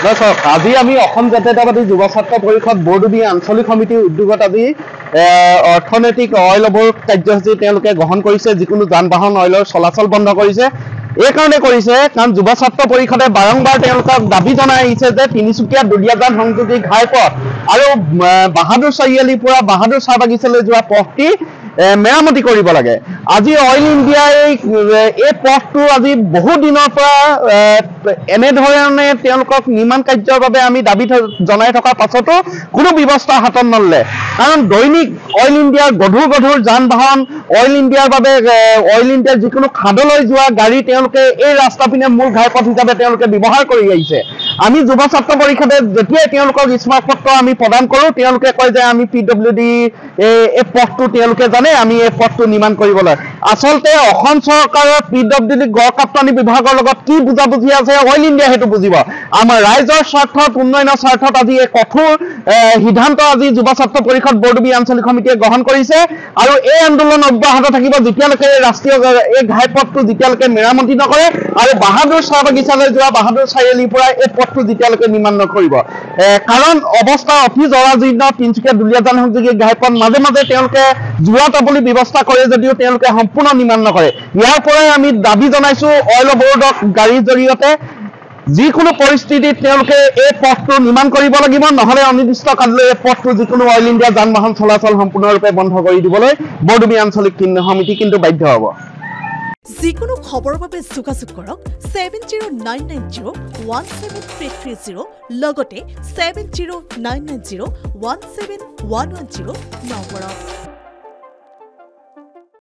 চাওক আজি আমি অসম জাতীয়তাবাদী যুৱ ছাত্ৰ পৰিষদ বৰডুবি আঞ্চলিক সমিতিৰ উদ্যোগত আজি অৰ্থনৈতিক অইল অৱৰোধ কাৰ্যসূচী তেওঁলোকে গ্ৰহণ কৰিছে যিকোনো যান বাহন অইলৰ চলাচল বন্ধ কৰিছে এই কাৰণে কৰিছে কাৰণ যুৱ ছাত্ৰ পৰিষদে বাৰংবাৰ তেওঁলোকক দাবী জনাই আহিছে যে তিনিচুকীয়া দুলীয়াজান সংযোগী ঘাইপথ আৰু বাহাদুৰ চাৰিআলিৰ পৰা বাহাদুৰ চাহ বাগিচালৈ যোৱা পথটি মেৰামতি কৰিব লাগে আজি অইল ইণ্ডিয়াই এই পথটো আজি বহু দিনৰ পৰা এনেধৰণে তেওঁলোকক নিৰ্মাণ কাৰ্যৰ বাবে আমি দাবী জনাই থকাৰ পাছতো কোনো ব্যৱস্থা হাতত নললে কাৰণ দৈনিক অইল ইণ্ডিয়াৰ গধুৰ যান বাহন অইল ইণ্ডিয়াৰ বাবে অইল ইণ্ডিয়াৰ যিকোনো খাদলৈ যোৱা গাড়ী তেওঁলোকে এই ৰাস্তা পিনে মূল ঘাইপথ হিচাপে তেওঁলোকে ব্যৱহাৰ কৰি আহিছে আমি যুৱ ছাত্ৰ পৰিষদে যেতিয়াই তেওঁলোকক স্মাৰক পত্ৰ আমি প্ৰদান কৰোঁ তেওঁলোকে কয় যে আমি PWD এই পথটো তেওঁলোকে জানে আমি এই পথটো নিৰ্মাণ কৰিবলৈ আচলতে অসম চৰকাৰৰ PWD গড় কাপ্তানি বিভাগৰ লগত কি বুজাবুজি আছে অইল ইণ্ডিয়া সেইটো বুজিব আমাৰ ৰাইজৰ স্বাৰ্থত উন্নয়নৰ স্বাৰ্থত আজি এই কঠোৰ সিদ্ধান্ত আজি যুৱ ছাত্ৰ পৰিষদ বৰডুবি আঞ্চলিক সমিতিয়ে গ্ৰহণ কৰিছে আৰু এই আন্দোলন অব্যাহত থাকিব যেতিয়ালৈকে ৰাষ্ট্ৰীয় এই ঘাইপথটো যেতিয়ালৈকে মেৰামতি নকৰে আৰু বাহাদুৰ চাহ বাগিচালৈ যোৱা বাহাদুৰ চাৰিআলিৰ পৰা এই পথটো যেতিয়ালৈকে নিৰ্মাণ নকৰিব কাৰণ অৱস্থা অতি জৰাজীৰ্ণ তিনিচুকীয়া দুলীয়াজান সংযোগী ঘাইপথ মাজে মাজে তেওঁলোকে যোৱা তাবলী ব্যৱস্থা কৰে যদিও তেওঁলোকে সম্পূৰ্ণ নিৰ্মাণ নকৰে ইয়াৰ পৰাই আমি দাবী জনাইছো অইল অৱৰোধক গাড়ীৰ জৰিয়তে যিকোনো পৰিস্থিতিত তেওঁলোকে এই পথটো নিৰ্মাণ কৰিব লাগিব নহলে অনিৰ্দিষ্ট কাললৈ এই পথটো যিকোনো অইল ইণ্ডিয়া যান বাহন চলাচল সম্পূৰ্ণৰূপে বন্ধ কৰি দিবলৈ বৰডুবি আঞ্চলিক সমিতি কিন্তু বাধ্য হ'ব যিকোনো খবৰৰ বাবে যোগাযোগ কৰক 7099017330 লগতে 7099017110 নম্বৰত